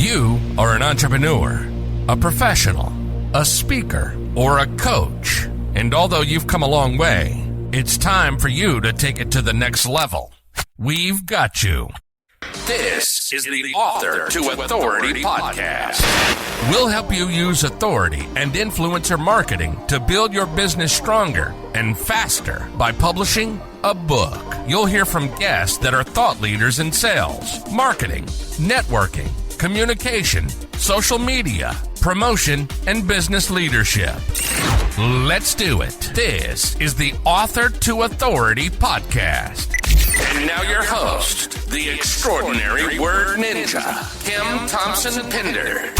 You are an entrepreneur, a professional, a speaker, or a coach. And although you've come a long way, it's time for you to take it to the next level. We've got you. This is the Author to Authority podcast. We'll help you use authority and influencer marketing to build your business stronger and faster by publishing a book. You'll hear from guests that are thought leaders in sales, marketing, networking, communication, social media, promotion, and business leadership. Let's do it. This is the Author to Authority podcast. And now your host, the extraordinary word ninja, Kim Thompson-Pinder.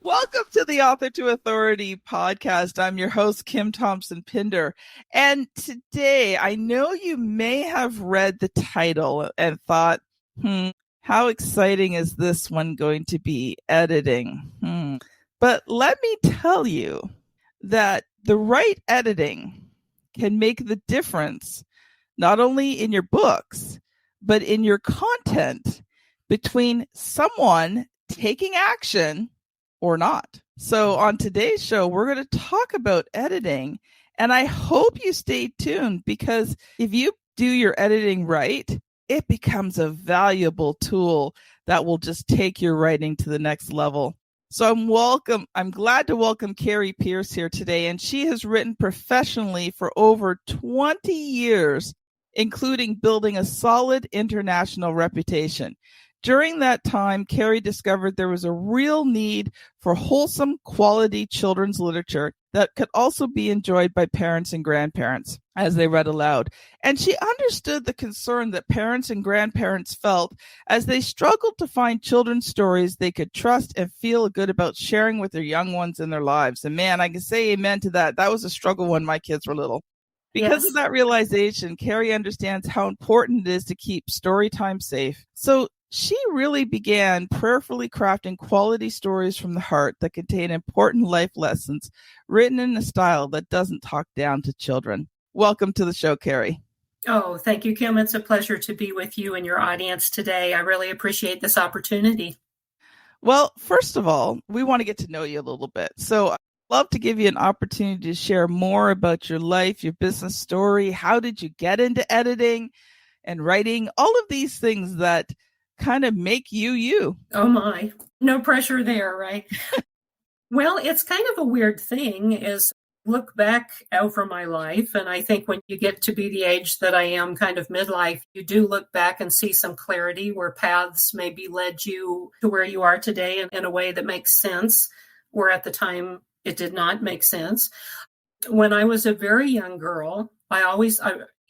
Welcome to the Author to Authority podcast. I'm your host, Kim Thompson-Pinder. And today, I know you may have read the title and thought, how exciting is this one going to be, editing? But let me tell you that the right editing can make the difference, not only in your books, but in your content between someone taking action or not. So on today's show, we're going to talk about editing, and I hope you stay tuned, because if you do your editing right, it becomes a valuable tool that will just take your writing to the next level. So I'm glad to welcome Carrie Pierce here today, and she has written professionally for over 20 years, including building a solid international reputation. During that time, Carrie discovered there was a real need for wholesome, quality children's literature that could also be enjoyed by parents and grandparents as they read aloud. And she understood the concern that parents and grandparents felt as they struggled to find children's stories they could trust and feel good about sharing with their young ones in their lives. And man, I can say amen to that. That was a struggle when my kids were little. Because of that realization, Carrie understands how important it is to keep story time safe. So she really began prayerfully crafting quality stories from the heart that contain important life lessons written in a style that doesn't talk down to children. Welcome to the show, Carrie. Oh, thank you, Kim. It's a pleasure to be with you and your audience today. I really appreciate this opportunity. Well, first of all, we want to get to know you a little bit. So I'd love to give you an opportunity to share more about your life, your business story. How did you get into editing and writing? All of these things that kind of make you. Oh my, no pressure there, right? Well, it's kind of a weird thing is look back over my life. And I think when you get to be the age that I am, kind of midlife, you do look back and see some clarity where paths maybe led you to where you are today in a way that makes sense, where at the time it did not make sense. When I was a very young girl,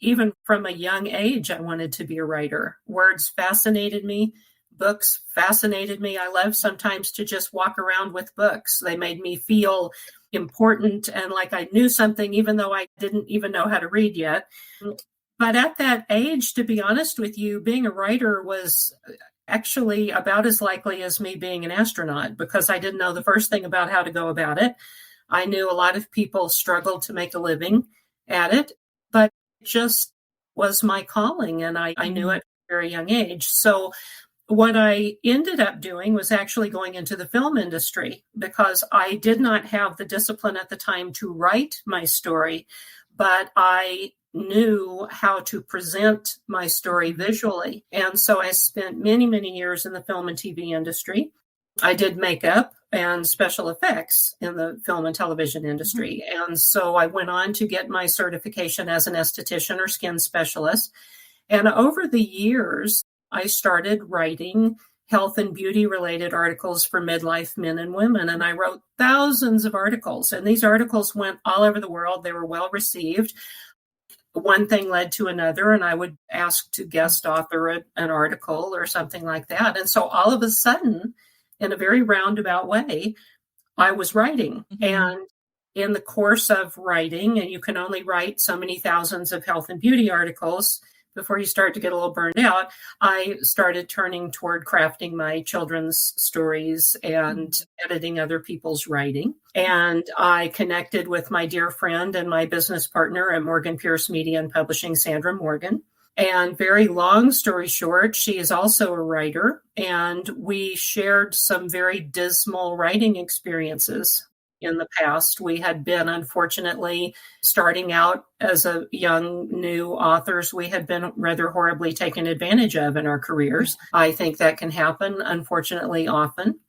even from a young age, I wanted to be a writer. Words fascinated me. Books fascinated me. I love sometimes to just walk around with books. They made me feel important and like I knew something, even though I didn't even know how to read yet. But at that age, to be honest with you, being a writer was actually about as likely as me being an astronaut, because I didn't know the first thing about how to go about it. I knew a lot of people struggled to make a living at it, but it just was my calling, and I knew it at a very young age. So what I ended up doing was actually going into the film industry, because I did not have the discipline at the time to write my story, but I knew how to present my story visually. And so I spent many, many years in the film and TV industry. I did makeup and special effects in the film and television industry. And so I went on to get my certification as an esthetician or skin specialist. And over the years, I started writing health and beauty related articles for midlife men and women. And I wrote thousands of articles, and these articles went all over the world. They were well received. One thing led to another, and I would ask to guest author an article or something like that. And so all of a sudden, in a very roundabout way, I was writing. And in the course of writing, and you can only write so many thousands of health and beauty articles before you start to get a little burned out, I started turning toward crafting my children's stories and editing other people's writing. And I connected with my dear friend and my business partner at Morgan Pierce Media and Publishing, Sandra Morgan. And very long story short, she is also a writer, and we shared some very dismal writing experiences in the past. We had been, unfortunately, starting out as a young new authors, we had been rather horribly taken advantage of in our careers. I think that can happen, unfortunately, often.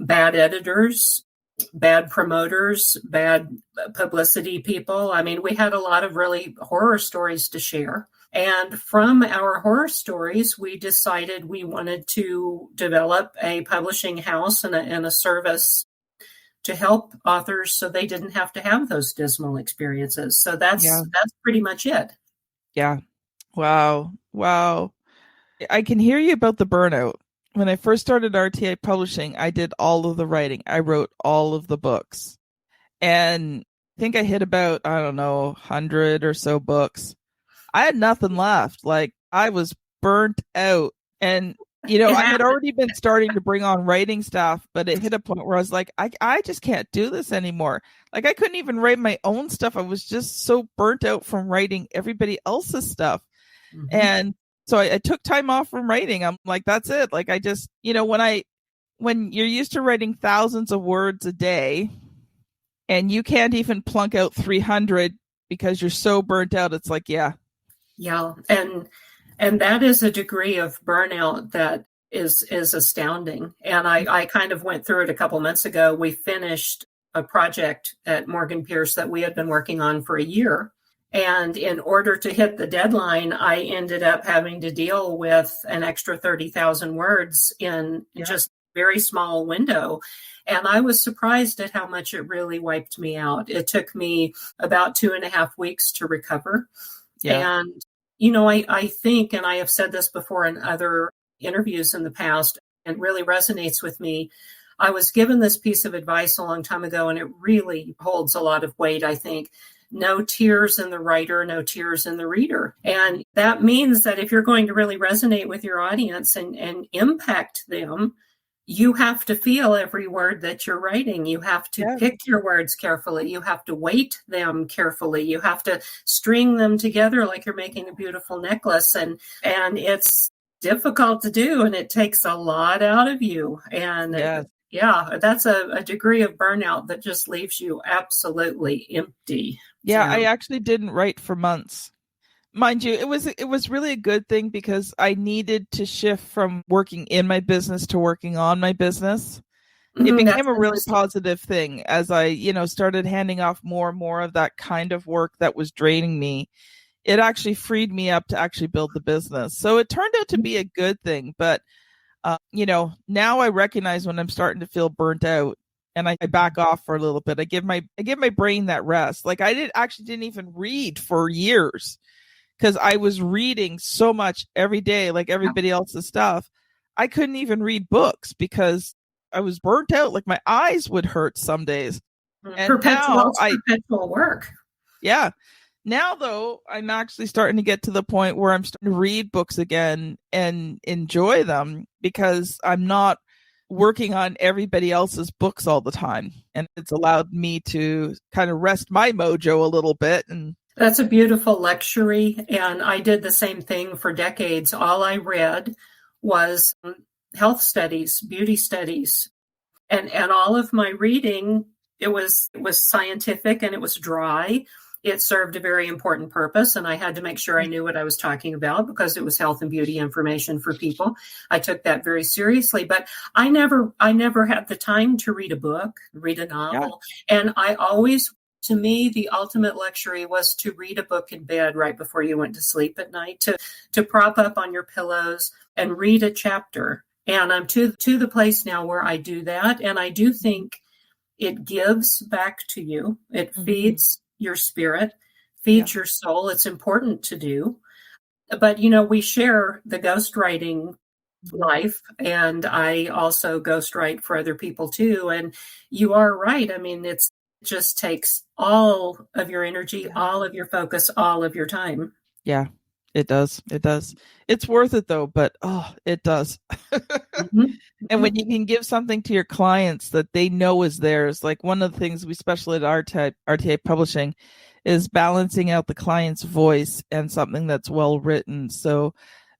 Bad editors, bad promoters, bad publicity people. I mean, we had a lot of really horror stories to share. And from our horror stories, we decided we wanted to develop a publishing house and a service to help authors so they didn't have to have those dismal experiences. So that's pretty much it. Yeah. Wow. I can hear you about the burnout. When I first started RTA Publishing, I did all of the writing. I wrote all of the books. And I think I hit about, 100 or so books. I had nothing left. Like, I was burnt out. And, I had already been starting to bring on writing staff, but it hit a point where I was like, I just can't do this anymore. Like, I couldn't even write my own stuff. I was just so burnt out from writing everybody else's stuff. Mm-hmm. And so I took time off from writing. I'm like, that's it. Like, I just, when you're used to writing thousands of words a day and you can't even plunk out 300 because you're so burnt out, it's like, yeah. And that is a degree of burnout that is astounding. And I kind of went through it a couple months ago. We finished a project at Morgan Pierce that we had been working on for a year. And in order to hit the deadline, I ended up having to deal with an extra 30,000 words in just a very small window. And I was surprised at how much it really wiped me out. It took me about 2.5 weeks to recover. Yeah. And, I think, and I have said this before in other interviews in the past, and really resonates with me. I was given this piece of advice a long time ago, and it really holds a lot of weight, I think. No tears in the writer, no tears in the reader. And that means that if you're going to really resonate with your audience and impact them, you have to feel every word that you're writing. You have to pick your words carefully. You have to weight them carefully. You have to string them together like you're making a beautiful necklace. And it's difficult to do, and it takes a lot out of you. And that's a degree of burnout that just leaves you absolutely empty. Yeah, I actually didn't write for months. Mind you, it was really a good thing because I needed to shift from working in my business to working on my business. It became a really positive thing as I, started handing off more and more of that kind of work that was draining me. It actually freed me up to actually build the business. So it turned out to be a good thing. But, now I recognize when I'm starting to feel burnt out and I back off for a little bit. I give my brain that rest. Like, I didn't even read for years, because I was reading so much every day, like everybody else's stuff. I couldn't even read books because I was burnt out. Like, my eyes would hurt some days. And perpetual work. Yeah. Now, though, I'm actually starting to get to the point where I'm starting to read books again and enjoy them because I'm not working on everybody else's books all the time. And it's allowed me to kind of rest my mojo a little bit. And that's a beautiful luxury. And I did the same thing for decades. All I read was health studies, beauty studies, and all of my reading, it was scientific and it was dry. It served a very important purpose, and I had to make sure I knew what I was talking about because it was health and beauty information for people. I took that very seriously, but I never had the time to read a book, read a novel. Yeah. And I always, to me, the ultimate luxury was to read a book in bed right before you went to sleep at night, to prop up on your pillows and read a chapter. And I'm to the place now where I do that. And I do think it gives back to you. It feeds your spirit, feeds your soul. It's important to do. But, we share the ghostwriting life, and I also ghostwrite for other people too. And you are right. I mean, it just takes all of your energy, all of your focus, all of your time. Yeah, it does. It does. It's worth it though, but it does. And when you can give something to your clients that they know is theirs, like one of the things we specialize at RTA Publishing is balancing out the client's voice and something that's well written. So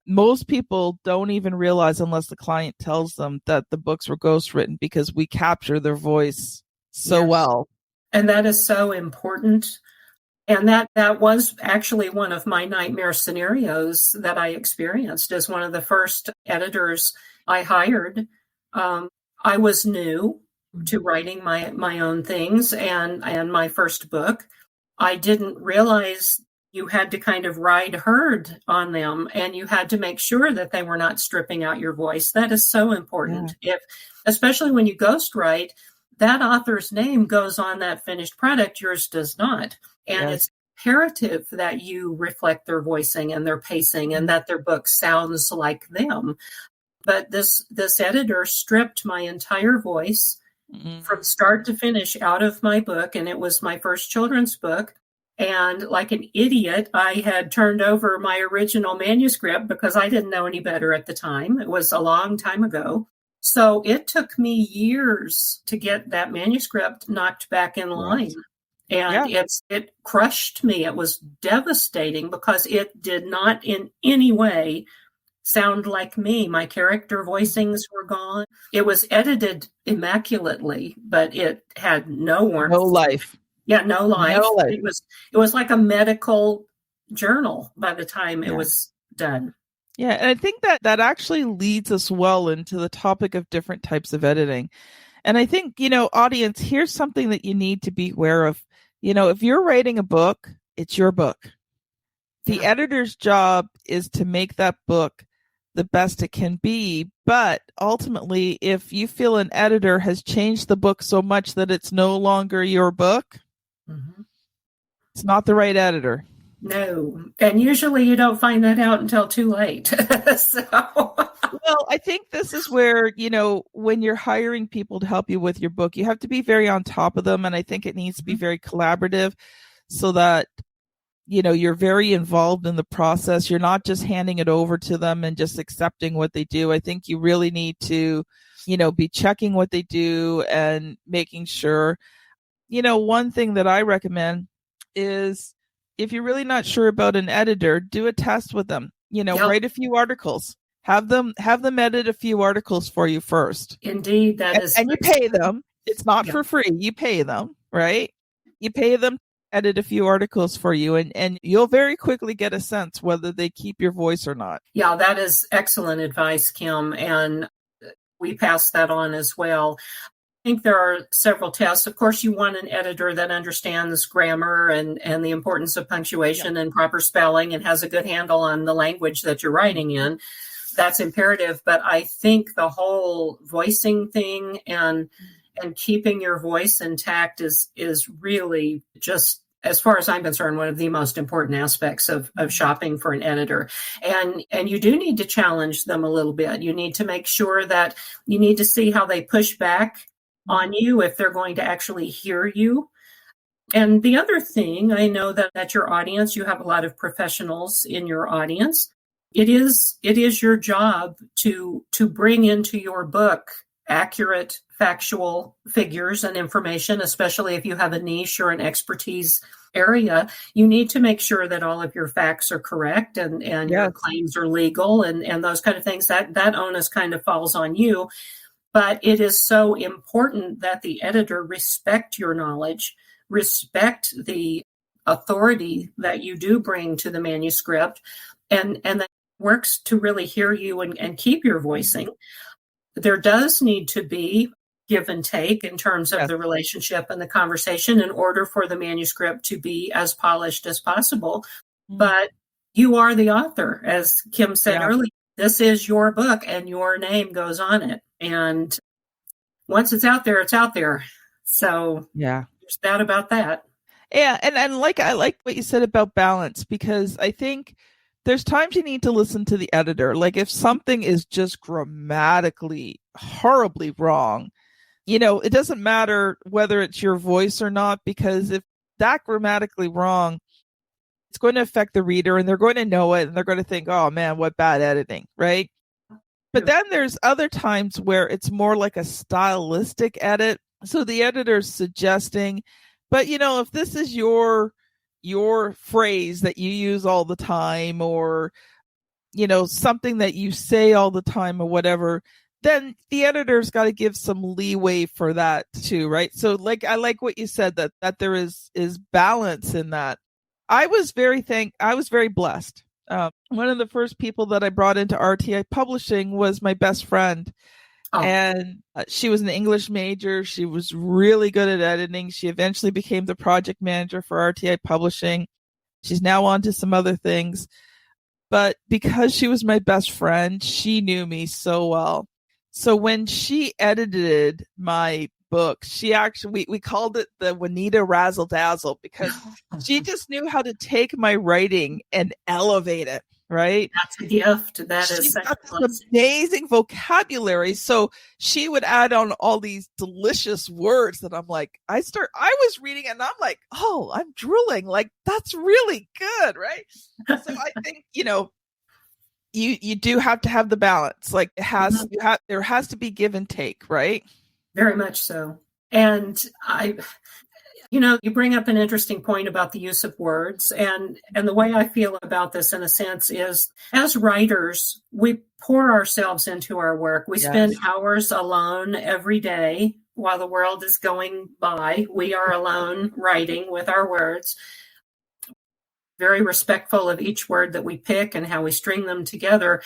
most people don't even realize, unless the client tells them, that the books were ghostwritten, because we capture their voice so well. And that is so important. And that was actually one of my nightmare scenarios that I experienced as one of the first editors I hired. I was new to writing my own things and my first book. I didn't realize you had to kind of ride herd on them, and you had to make sure that they were not stripping out your voice. That is so important. Especially when you ghostwrite, that author's name goes on that finished product, yours does not. And it's imperative that you reflect their voicing and their pacing and that their book sounds like them. But this editor stripped my entire voice from start to finish out of my book, and it was my first children's book. And like an idiot, I had turned over my original manuscript because I didn't know any better at the time. It was a long time ago. So it took me years to get that manuscript knocked back in line. And it crushed me. It was devastating because it did not in any way sound like me. My character voicings were gone. It was edited immaculately, but it had no warmth. No life. Yeah, no life. It was like a medical journal by the time it was done. Yeah, and I think that actually leads us well into the topic of different types of editing. And I think, audience, here's something that you need to be aware of. If you're writing a book, it's your book. The editor's job is to make that book the best it can be. But ultimately, if you feel an editor has changed the book so much that it's no longer your book, it's not the right editor. No. And usually you don't find that out until too late. Well, I think this is where, when you're hiring people to help you with your book, you have to be very on top of them. And I think it needs to be very collaborative so that, you're very involved in the process. You're not just handing it over to them and just accepting what they do. I think you really need to, be checking what they do and making sure. One thing that I recommend is, if you're really not sure about an editor, do a test with them. Write a few articles. Have them edit a few articles for you first. Indeed, that is. And you pay them. It's not for free. You pay them, right? You pay them to edit a few articles for you, and you'll very quickly get a sense whether they keep your voice or not. Yeah, that is excellent advice, Kim. And we pass that on as well. I think there are several tests. Of course, you want an editor that understands grammar and the importance of punctuation and proper spelling and has a good handle on the language that you're writing in. That's imperative. But I think the whole voicing thing and keeping your voice intact is really, just as far as I'm concerned, one of the most important aspects of shopping for an editor. And you do need to challenge them a little bit. You need to make sure that you need to see how they push back on you, if they're going to actually hear you. And the other thing, I know that your audience, you have a lot of professionals in your audience. It is your job to bring into your book accurate, factual figures and information, especially if you have a niche or an expertise area. You need to make sure that all of your facts are correct and your claims are legal and those kind of things. That onus kind of falls on you. But it is so important that the editor respect your knowledge, respect the authority that you do bring to the manuscript, and that works to really hear you and keep your voicing. There does need to be give and take in terms of the relationship and the conversation in order for the manuscript to be as polished as possible. But you are the author, as Kim said earlier. This is your book and your name goes on it. And once it's out there, it's out there. So there's that about that. Yeah. And I like what you said about balance, because I think there's times you need to listen to the editor. Like if something is just grammatically horribly wrong, it doesn't matter whether it's your voice or not, because if that grammatically wrong, it's going to affect the reader and they're going to know it and they're going to think, oh man, what bad editing, right? But then there's other times where it's more like a stylistic edit. So the editor's suggesting, but if this is your your phrase that you use all the time, or, something that you say all the time or whatever, then the editor's got to give some leeway for that too, right? So I like what you said, that there is balance in that. I was very blessed. One of the first people that I brought into RTI Publishing was my best friend. Oh. And she was an English major. She was really good at editing. She eventually became the project manager for RTI Publishing. She's now on to some other things. But because she was my best friend, she knew me so well. So when she edited my book, she actually, we called it the Juanita Razzle Dazzle, because she just knew how to take my writing and elevate it. Right? That's a gift. That is She's got this amazing vocabulary. So she would add on all these delicious words that I'm like, I was reading it and I'm like, oh, I'm drooling. Like, that's really good. Right? So I think, you do have to have the balance. Like there has to be give and take, right? Very much so. And you bring up an interesting point about the use of words, and the way I feel about this, in a sense, is as writers, we pour ourselves into our work. We spend hours alone every day while the world is going by. We are alone writing with our words, very respectful of each word that we pick and how we string them together.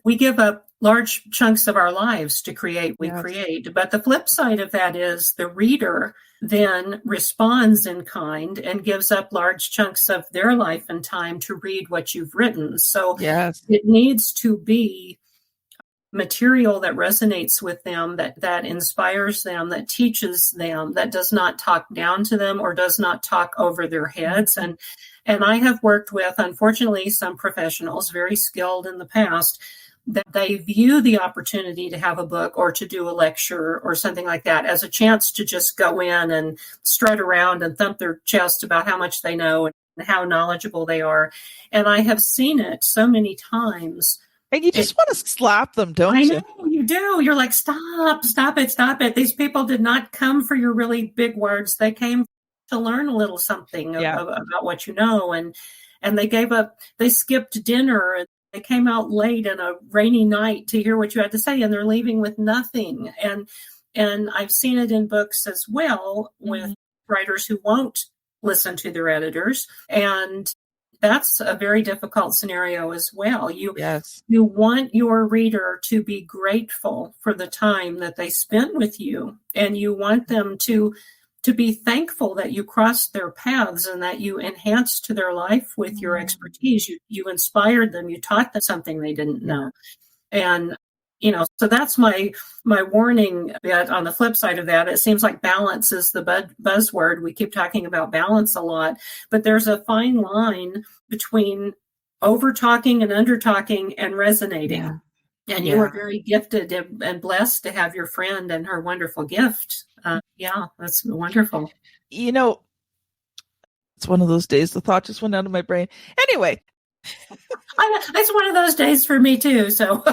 We give up large chunks of our lives to create, we create. But the flip side of that is the reader then responds in kind and gives up large chunks of their life and time to read what you've written. So it needs to be material that resonates with them, that inspires them, that teaches them, that does not talk down to them or does not talk over their heads. And I have worked with, unfortunately, some professionals, very skilled in the past, that they view the opportunity to have a book or to do a lecture or something like that as a chance to just go in and strut around and thump their chest about how much they know and how knowledgeable they are. And I have seen it so many times. And you just want to slap them, don't you? I know, you do. You're like, stop it. These people did not come for your really big words. They came to learn a little something about what you know. And they skipped dinner, and they came out late on a rainy night to hear what you had to say, and they're leaving with nothing. And I've seen it in books as well with writers who won't listen to their editors. And that's a very difficult scenario as well. You want your reader to be grateful for the time that they spent with you, and you want them to be thankful that you crossed their paths and that you enhanced to their life with your expertise. You inspired them. You taught them something they didn't know. And, so that's my warning. That on the flip side of that, it seems like balance is the buzzword. We keep talking about balance a lot, but there's a fine line between over talking and under talking and resonating. Yeah. And you are very gifted and blessed to have your friend and her wonderful gift. That's wonderful. It's one of those days. The thought just went out of my brain. Anyway. It's one of those days for me too. So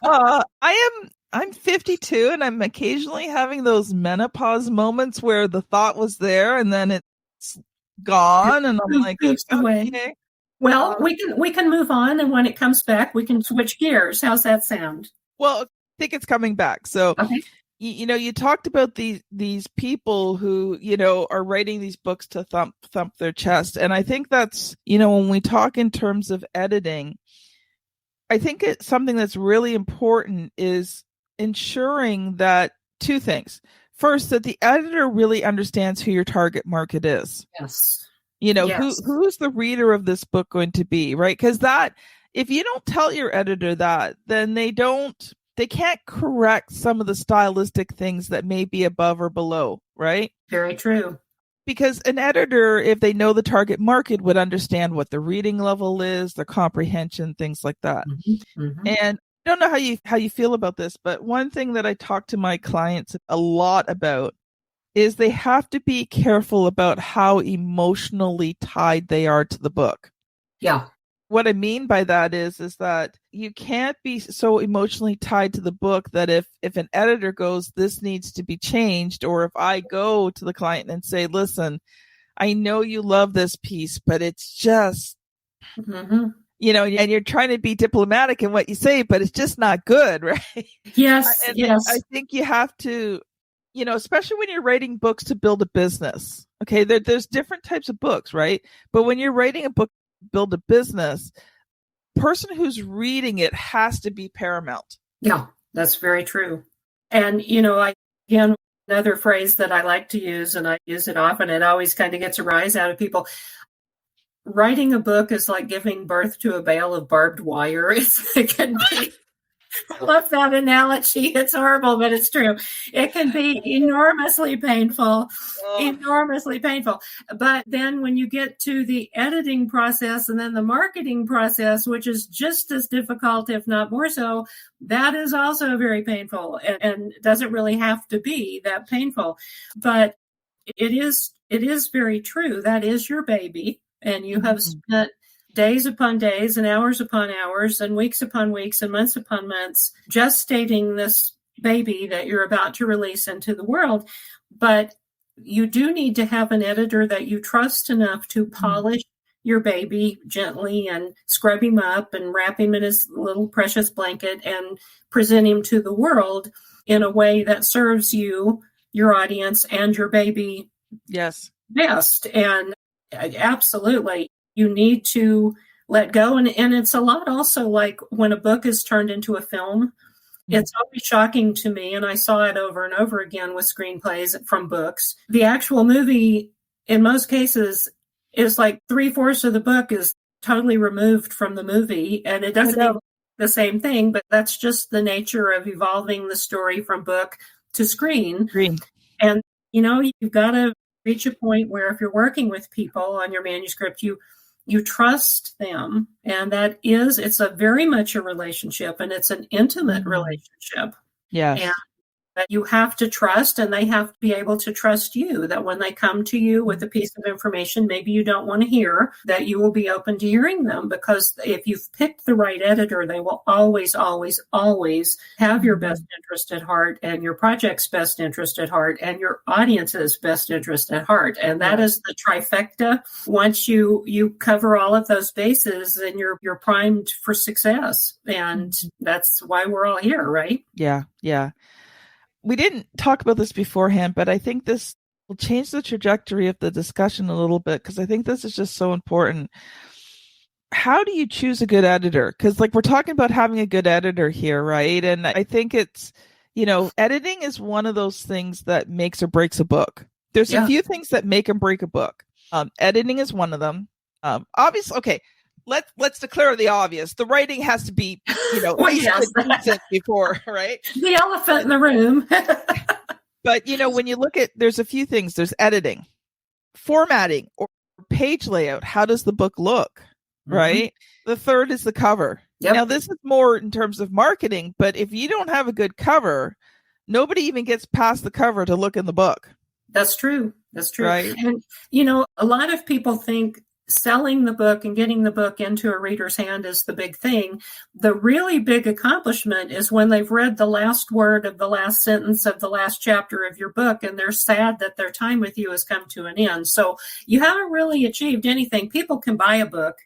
I'm 52 and I'm occasionally having those menopause moments where the thought was there and then it's gone. And I'm like, okay. Well, we can move on. And when it comes back, we can switch gears. How's that sound? Well, I think it's coming back. So, you talked about these people who, are writing these books to thump their chest. And I think that's, when we talk in terms of editing, I think it's something that's really important is ensuring that two things. First, that the editor really understands who your target market is. Yes. Who's the reader of this book going to be, right? Because if you don't tell your editor that, then they can't correct some of the stylistic things that may be above or below, right? Very true. Because an editor, if they know the target market, would understand what the reading level is, the comprehension, things like that. And I don't know how you feel about this, but one thing that I talk to my clients a lot about is they have to be careful about how emotionally tied they are to the book. Yeah. What I mean by that is that you can't be so emotionally tied to the book that if an editor goes, this needs to be changed, or if I go to the client and say, listen, I know you love this piece, but it's just, Mm-hmm. and you're trying to be diplomatic in what you say, but it's just not good, right? Yes, And yes. I think you have to, especially when you're writing books to build a business. Okay, there's different types of books, right? But when you're writing a book to build a business, person who's reading it has to be paramount. Yeah, that's very true. And, again, another phrase that I like to use, and I use it often, it always kind of gets a rise out of people. Writing a book is like giving birth to a bale of barbed wire. It can be, I love that analogy. It's horrible, but it's true. It can be enormously painful, enormously painful. But then when you get to the editing process and then the marketing process, which is just as difficult, if not more so, that is also very painful and doesn't really have to be that painful. But it is very true. That is your baby. And you have spent days upon days and hours upon hours and weeks upon weeks and months upon months gestating this baby that you're about to release into the world. But you do need to have an editor that you trust enough to polish your baby gently and scrub him up and wrap him in his little precious blanket and present him to the world in a way that serves you, your audience, and your baby best. And absolutely, you need to let go. And it's a lot also like when a book is turned into a film. It's always shocking to me, and I saw it over and over again with screenplays from books. The actual movie, in most cases, is like 3/4 of the book is totally removed from the movie, and it doesn't even the same thing, but that's just the nature of evolving the story from book to screen. And, you've got to reach a point where if you're working with people on your manuscript, you trust them. And it's a very much a relationship, and it's an intimate relationship. Yes. And that you have to trust, and they have to be able to trust you, that when they come to you with a piece of information maybe you don't want to hear, that you will be open to hearing them, because if you've picked the right editor, they will always, always, always have your best interest at heart, and your project's best interest at heart, and your audience's best interest at heart. And that is the trifecta. Once you cover all of those bases, then you're primed for success. And that's why we're all here, right? Yeah. We didn't talk about this beforehand, but I think this will change the trajectory of the discussion a little bit, because I think this is just so important. How do you choose a good editor? Because we're talking about having a good editor here, right? And I think it's, editing is one of those things that makes or breaks a book. There's a few things that make and break a book. Editing is one of them. Obviously, okay. Let's declare the obvious. The writing has to be, decent before, right? The elephant in the room. But, when you look at, there's a few things. There's editing, formatting, or page layout. How does the book look, right? The third is the cover. Yep. Now, this is more in terms of marketing, but if you don't have a good cover, nobody even gets past the cover to look in the book. That's true. Right. And, a lot of people think selling the book and getting the book into a reader's hand is the big thing. The really big accomplishment is when they've read the last word of the last sentence of the last chapter of your book, and they're sad that their time with you has come to an end. So you haven't really achieved anything. People can buy a book.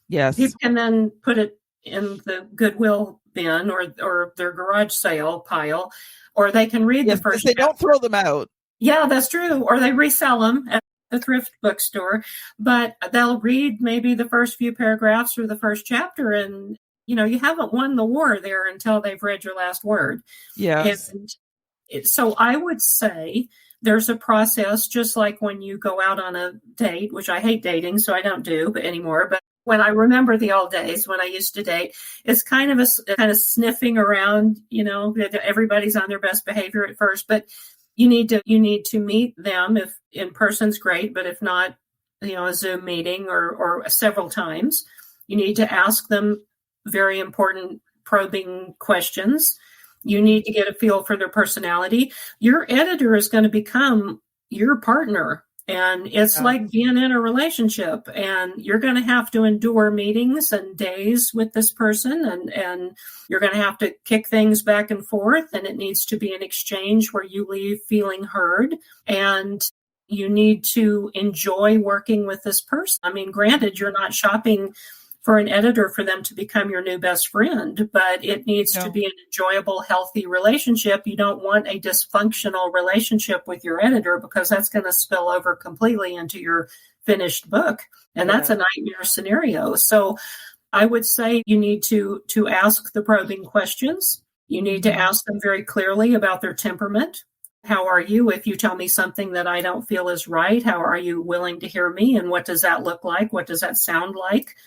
Yes. People can then put it in the Goodwill bin or their garage sale pile, or they can read the first chapter. They don't throw them out. Yeah, that's true. Or they resell them at the thrift bookstore, but they'll read maybe the first few paragraphs or the first chapter, and you haven't won the war there until they've read your last word. Yes. And so I would say there's a process, just like when you go out on a date, which I hate dating, so I don't do anymore. But when I remember the old days when I used to date, it's kind of sniffing around. Everybody's on their best behavior at first, but you need to meet them. If in person's great, but if not, a Zoom meeting or several times, you need to ask them very important probing questions. You need to get a feel for their personality. Your editor is going to become your partner, and it's like being in a relationship, and you're going to have to endure meetings and days with this person, and you're going to have to kick things back and forth, and it needs to be an exchange where you leave feeling heard. And You need to enjoy working with this person. I mean, granted, you're not shopping for an editor for them to become your new best friend, but it needs to be an enjoyable, healthy relationship. You don't want a dysfunctional relationship with your editor, because that's going to spill over completely into your finished book. And that's a nightmare scenario. So I would say you need to ask the probing questions. You need to ask them very clearly about their temperament. How are you if you tell me something that I don't feel is right? How are you willing to hear me? And what does that look like? What does that sound like?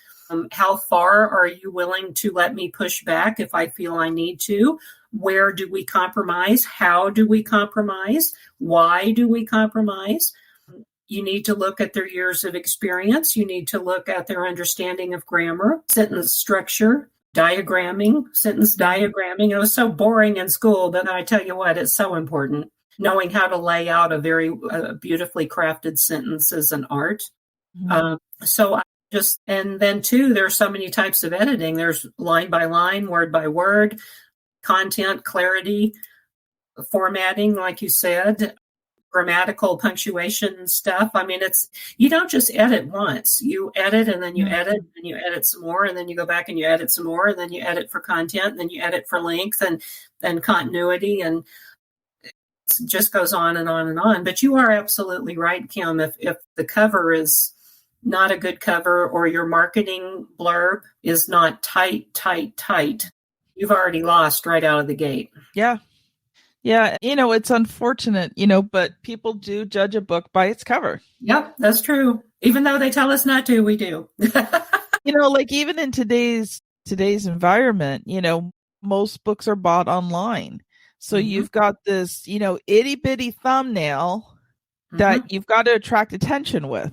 How far are you willing to let me push back if I feel I need to? Where do we compromise? How do we compromise? Why do we compromise? You need to look at their years of experience. You need to look at their understanding of grammar, sentence structure, diagramming, sentence diagramming. It was so boring in school, but I tell you what, it's so important. Knowing how to lay out a very beautifully crafted sentence is an art. And then too, there's so many types of editing. There's line by line, word by word, content, clarity, formatting, like you said, grammatical punctuation stuff. I mean, you don't just edit once. You edit and then you edit and you edit some more, and then you go back and you edit some more, and then you edit for content, and then you edit for length and continuity, and it just goes on and on and on. But you are absolutely right, Kim. If the cover is not a good cover, or your marketing blurb is not tight, you've already lost right out of the gate. Yeah. Yeah. It's unfortunate, but people do judge a book by its cover. Yep, that's true. Even though they tell us not to, we do. Like even in today's environment, most books are bought online. So you've got this, itty bitty thumbnail that you've got to attract attention with.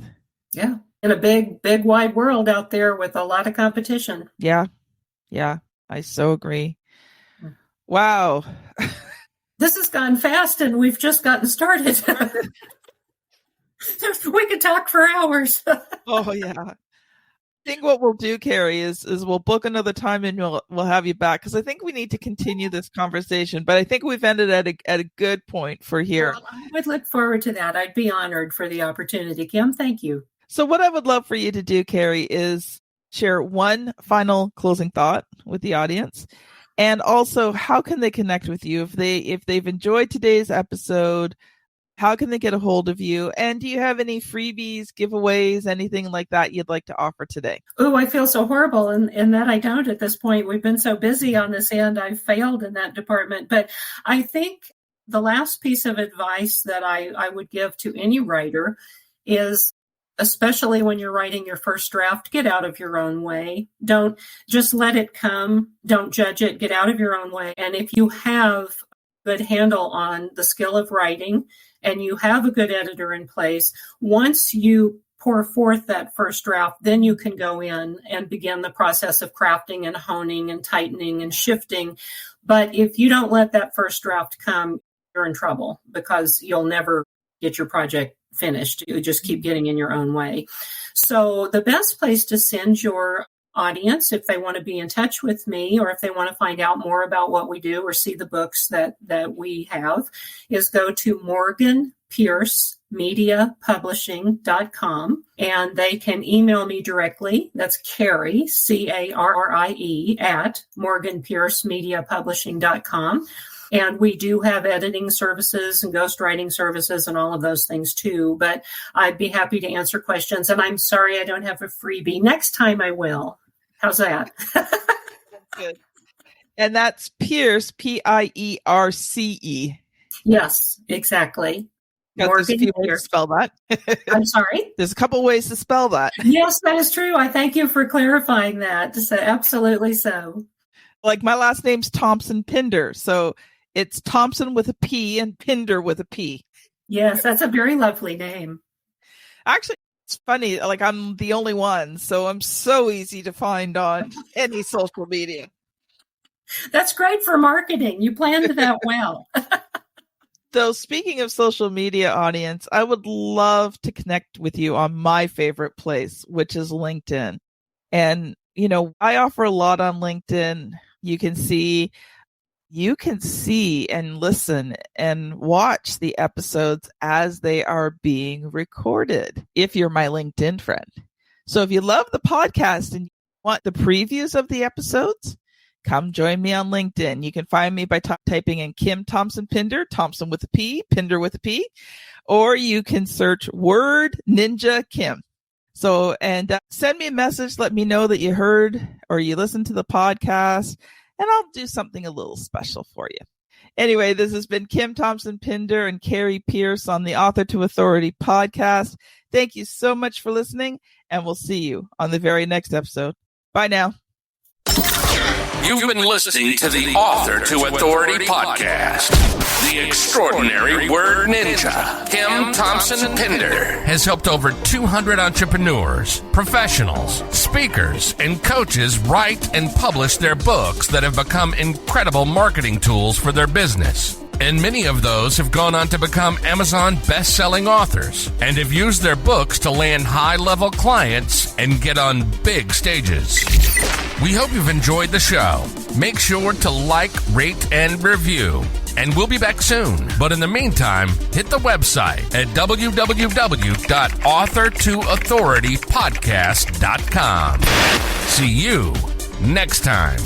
Yeah. In a big, big, wide world out there with a lot of competition. Yeah. Yeah. I so agree. Wow. This has gone fast and we've just gotten started. We could talk for hours. Oh, yeah. I think what we'll do, Carrie, is we'll book another time and we'll have you back, because I think we need to continue this conversation. But I think we've ended at a good point for here. Well, I would look forward to that. I'd be honored for the opportunity, Kim. Thank you. So what I would love for you to do, Carrie, is share one final closing thought with the audience. And also, how can they connect with you? If they've enjoyed today's episode, how can they get a hold of you? And do you have any freebies, giveaways, anything like that you'd like to offer today? Oh, I feel so horrible in that I don't at this point. We've been so busy on this end. I've failed in that department. But I think the last piece of advice that I would give to any writer is, especially when you're writing your first draft, get out of your own way. Don't just let it come. Don't judge it. Get out of your own way. And if you have a good handle on the skill of writing and you have a good editor in place, once you pour forth that first draft, then you can go in and begin the process of crafting and honing and tightening and shifting. But if you don't let that first draft come, you're in trouble, because you'll never get your project finished. You just keep getting in your own way. So the best place to send your audience, if they want to be in touch with me, or if they want to find out more about what we do or see the books that we have, is go to morganpiercemediapublishing.com, and they can email me directly. That's Carrie, Carrie, at morganpiercemediapublishing.com. And we do have editing services and ghostwriting services and all of those things too. But I'd be happy to answer questions. And I'm sorry I don't have a freebie. Next time I will. How's that? That's good. And that's Pierce, Pierce. Yes, exactly. There's a few ways to spell that. I'm sorry? There's a couple ways to spell that. Yes, that is true. I thank you for clarifying that. So, absolutely so. Like my last name's Thompson-Pinder. So it's Thompson with a P and Pinder with a P. Yes, that's a very lovely name. Actually, it's funny. Like I'm the only one, so I'm so easy to find on any social media. That's great for marketing. You planned that well. So speaking of social media, audience, I would love to connect with you on my favorite place, which is LinkedIn. And, I offer a lot on LinkedIn. You can see you can see and listen and watch the episodes as they are being recorded if you're my LinkedIn friend. So if you love the podcast and you want the previews of the episodes, come join me on LinkedIn. You can find me by typing in Kim Thompson-Pinder, Thompson with a P, Pinder with a P, or you can search Word Ninja Kim. So, and send me a message. Let me know that you heard or you listened to the podcast, and I'll do something a little special for you. Anyway, this has been Kim Thompson-Pinder and Carrie Pierce on the Author to Authority podcast. Thank you so much for listening, and we'll see you on the very next episode. Bye now. You've been listening to the Author to Authority podcast. The extraordinary word ninja, Kim Thompson-Pinder, has helped over 200 entrepreneurs, professionals, speakers, and coaches write and publish their books that have become incredible marketing tools for their business. And many of those have gone on to become Amazon best-selling authors and have used their books to land high-level clients and get on big stages. We hope you've enjoyed the show. Make sure to like, rate, and review. And we'll be back soon. But in the meantime, hit the website at www.authortoauthoritypodcast.com. See you next time.